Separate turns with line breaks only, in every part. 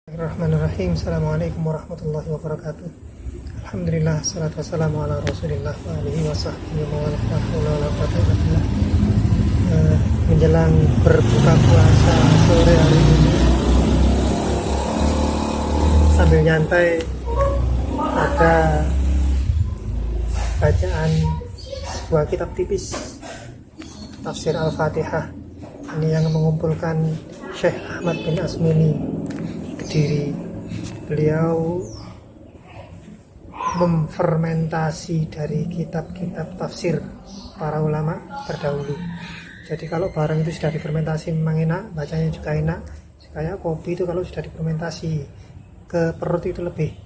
Bismillahirrahmanirrahim. Assalamualaikum warahmatullahi wabarakatuh. Alhamdulillah, salatu wassalamu ala rasulillah wa alihi wa sahbihi wa ala menjelang berbuka puasa sore hari ini, sambil nyantai ada bacaan sebuah kitab tipis, tafsir Al-Fatihah. Ini yang mengumpulkan Syekh Ahmad bin Asmini Kediri. Beliau memfermentasi dari kitab-kitab tafsir para ulama terdahulu. Jadi kalau barang itu sudah difermentasi memang enak, bacanya juga enak. Kayak kopi itu kalau sudah difermentasi ke perut itu lebih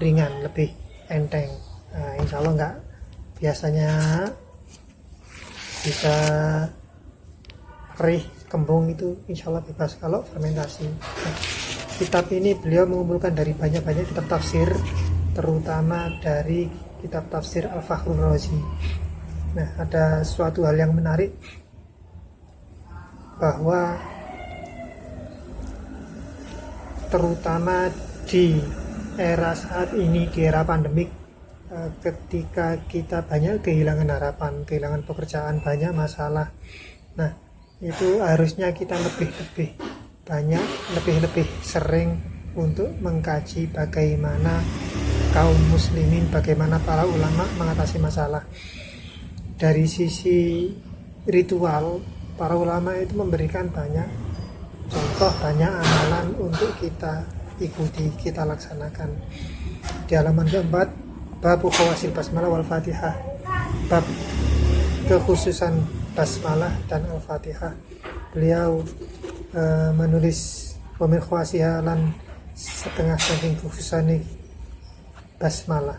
ringan, lebih enteng. Nah, insya Allah enggak, biasanya bisa perih, kembung itu insya Allah bebas kalau fermentasi. Kitab ini beliau mengumpulkan dari banyak-banyak kitab tafsir, terutama dari kitab tafsir Al-Fakhrur Razi. Nah, ada suatu hal yang menarik, bahwa terutama di era saat ini, di era pandemik, ketika kita banyak kehilangan harapan, kehilangan pekerjaan, banyak masalah. Nah, itu harusnya kita lebih banyak, lebih sering untuk mengkaji bagaimana kaum muslimin, bagaimana para ulama mengatasi masalah. Dari sisi ritual, para ulama itu memberikan banyak contoh, banyak amalan untuk kita ikuti, kita laksanakan. Di halaman keempat, bab khawasil basmalah wal fatihah, bab kekhususan basmalah dan al-fatihah. Beliau menulis wamin khawasiha lan setengah saking khususani basmalah.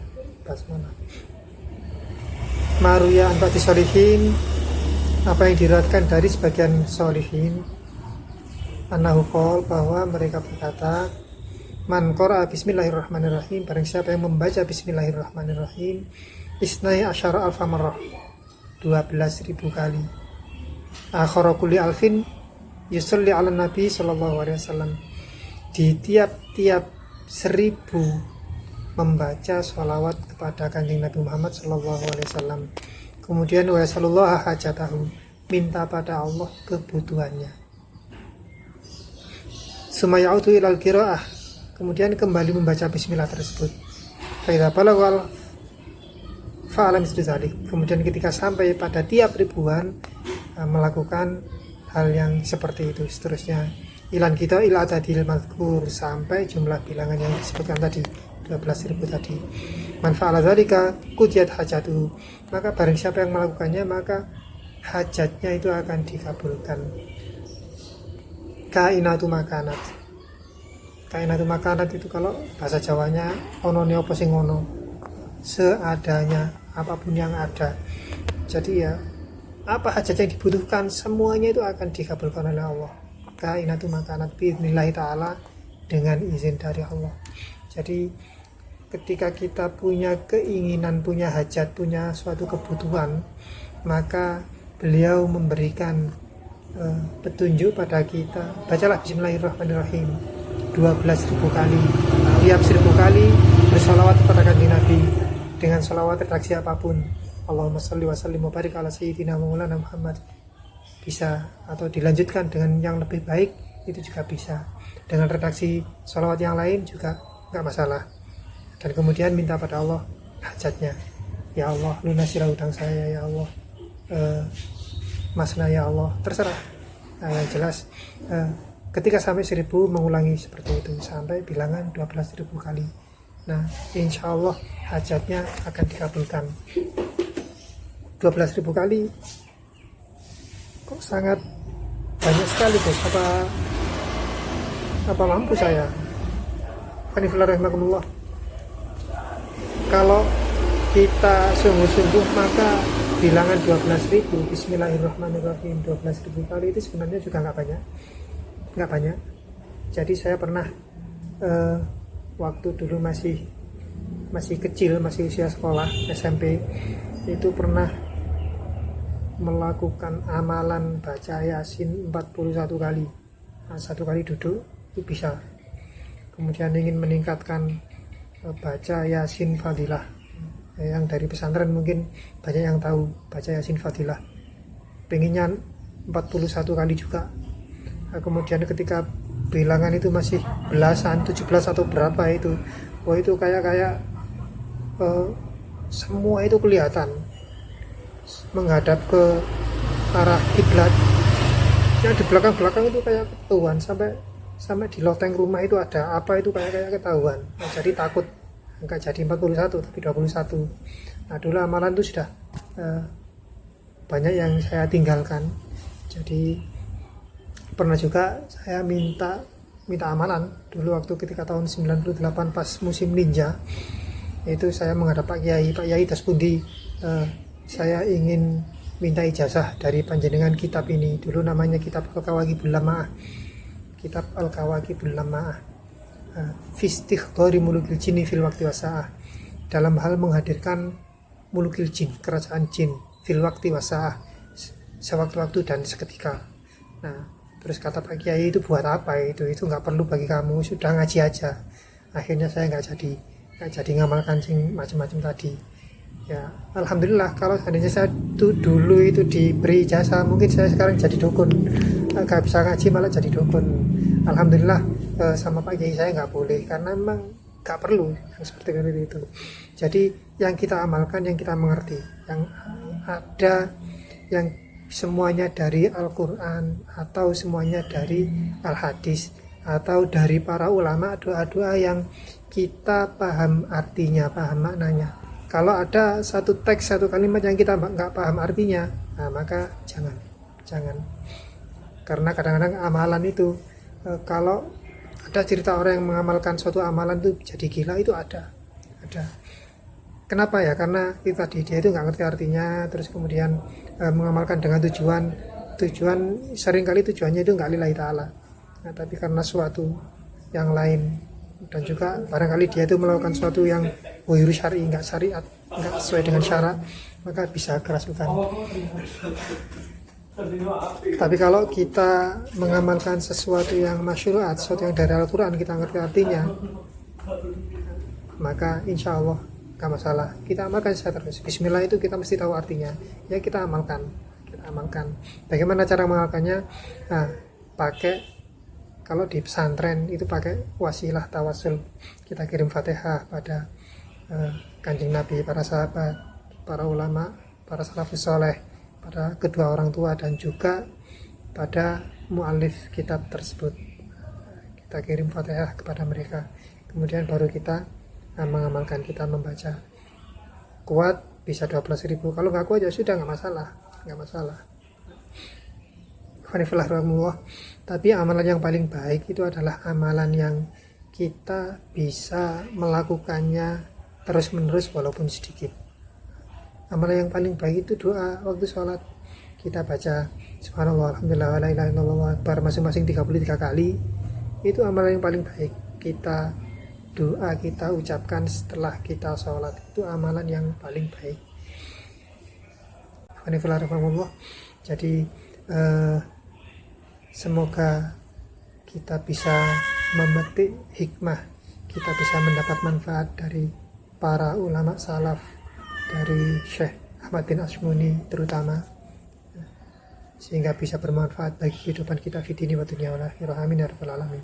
Maruya anfati solihin, apa yang diriwayatkan dari sebagian solihin, annahu qol, bahwa mereka berkata, man qara'a bismillahirrahmanirrahim, barang siapa yang membaca bismillahirrahmanirrahim, isnai asyara alfa marrah, 12.000 kali, akhara kulli alfin yusalli ala nabi sallallahu alaihi wasallam, di tiap-tiap 1000 membaca sholawat kepada kanjeng Nabi Muhammad sallallahu alaihi wasallam. Kemudian wa sallallahu hajatahu, minta pada Allah kebutuhannya. Sumayautu ilal qiraah, kemudian kembali membaca bismillah tersebut. Fa idza balagha fa'ala mislu dzalik, kemudian ketika sampai pada tiap ribuan melakukan hal yang seperti itu seterusnya. Ilan kita ila tadil mazkur, sampai jumlah bilangan yang disebutkan tadi, 12.000 tadi. Man fa'ala dzalika qudiyat hajatu, maka barang siapa yang melakukannya maka hajatnya itu akan dikabulkan. Kainatu makanat itu kalau bahasa Jawanya ono ne opo sing ono, seadanya, apapun yang ada. Jadi ya, apa hajat yang dibutuhkan semuanya itu akan dikabulkan oleh Allah. Kainatu makanat bi'idnillahi ta'ala, dengan izin dari Allah. Jadi ketika kita punya keinginan, punya hajat, punya suatu kebutuhan, maka beliau memberikan petunjuk pada kita. Bacalah bismillahirrahmanirrahim 12.000 kali. Tiap 1000 kali bersalawat kepada kanjeng Nabi dengan salawat redaksi apapun. Allahumma sholli wa sallim wa barik ala sayyidina maulana Muhammad, bisa, atau dilanjutkan dengan yang lebih baik itu juga bisa, dengan redaksi salawat yang lain juga enggak masalah. Dan kemudian minta pada Allah hajatnya. Ya Allah, lunasilah hutang saya, ya Allah, masna ya Allah, terserah. Nah, yang jelas ketika sampai 1000 mengulangi seperti itu sampai bilangan 12.000 kali. Nah, insya Allah hajatnya akan dikabulkan. 12.000 kali kok sangat banyak sekali, Bos. Apa mampu saya? Bismillahirrahmanirrahim. Kalau kita sungguh-sungguh, maka bilangan 12.000, bismillahirrahmanirrahim 12.000 kali itu sebenarnya juga nggak banyak. Jadi saya pernah waktu dulu masih kecil, masih usia sekolah SMP, itu pernah melakukan amalan baca Yasin 41 kali. Nah, satu kali duduk itu bisa kemudian ingin meningkatkan baca Yasin Fadilah. Yang dari pesantren mungkin banyak yang tahu baca Yasin Fadilah, pengennya 41 kali juga. Kemudian ketika bilangan itu masih belasan, 17 atau berapa itu, wah itu kayak semua itu kelihatan menghadap ke arah kiblat. Yang di belakang itu kayak ketahuan, sampai di loteng rumah itu ada apa itu kayak ketahuan. Nah, jadi takut enggak jadi 41 tapi 21. Nah, dulu amalan itu sudah banyak yang saya tinggalkan. Jadi pernah juga saya minta amalan dulu waktu ketika tahun 98 pas musim ninja. Itu saya menghadap Pak Yai Daspundi, saya ingin minta ijazah dari panjenengan kitab ini. Dulu namanya kitab Al-Kawakibul Lama'ah. Kitab Al-Kawakibul Lama'ah. Fi istighdari mulukil jinni fil waqti wasa'ah. Dalam hal menghadirkan mulukil jin, kerajaan jin, fil waqti wasa'ah, sewaktu-waktu dan seketika. Nah, terus kata Pak Kiai, itu buat apa itu nggak perlu bagi kamu, sudah ngaji aja. Akhirnya saya nggak jadi ngamalkan sing macam-macam tadi. Ya, alhamdulillah kalau seandainya saya dulu itu diberi jasa, mungkin saya sekarang jadi dukun. Nggak bisa ngaji malah jadi dukun. Alhamdulillah sama Pak Kiai saya nggak boleh, karena memang nggak perlu yang seperti itu. Jadi yang kita amalkan, yang kita mengerti, yang ada, yang semuanya dari Al-Quran atau semuanya dari Al-Hadis atau dari para ulama, doa-doa yang kita paham artinya, paham maknanya. Kalau ada satu teks, satu kalimat yang kita nggak paham artinya, nah maka jangan. Karena kadang-kadang amalan itu, kalau ada cerita orang yang mengamalkan suatu amalan itu jadi gila, itu ada. Kenapa ya? Karena itu tadi, dia itu nggak ngerti artinya, terus kemudian mengamalkan dengan tujuan seringkali tujuannya itu nggak lillahi ta'ala. Nah, tapi karena suatu yang lain, dan juga barangkali dia itu melakukan suatu yang wahyu syar'i, nggak syariat, nggak sesuai dengan syarat, maka bisa kerasukan. Tapi kalau kita mengamalkan sesuatu yang masyru'at, sesuatu yang dari Al-Quran, kita ngerti artinya, maka insya Allah gak masalah, kita amalkan saja terus. Bismillah itu kita mesti tahu artinya, ya kita amalkan. Bagaimana cara mengamalkannya? Nah, kalau di pesantren itu pakai wasilah tawasul. Kita kirim Fatihah pada Kanjeng Nabi, para sahabat, para ulama, para salafus soleh, pada kedua orang tua, dan juga pada mu'alif kitab tersebut. Kita kirim Fatihah kepada mereka, kemudian baru kita mengamalkan, kita membaca. Kuat bisa 12.000, kalau nggak kuat ya sudah, nggak masalah. Tapi amalan yang paling baik itu adalah amalan yang kita bisa melakukannya terus-menerus walaupun sedikit. Amalan yang paling baik itu doa waktu sholat. Kita baca subhanallah, alhamdulillah, la ilaha illallah akbar masing-masing 33 kali. Itu amalan yang paling baik. Doa kita ucapkan setelah kita sholat, itu amalan yang paling baik. Jadi semoga kita bisa memetik hikmah, kita bisa mendapat manfaat dari para ulama salaf, dari Syekh Ahmad bin Ashmuni terutama, sehingga bisa bermanfaat bagi kehidupan kita fid dini wa dunya wal akhirah. Amin ya rabbal alamin.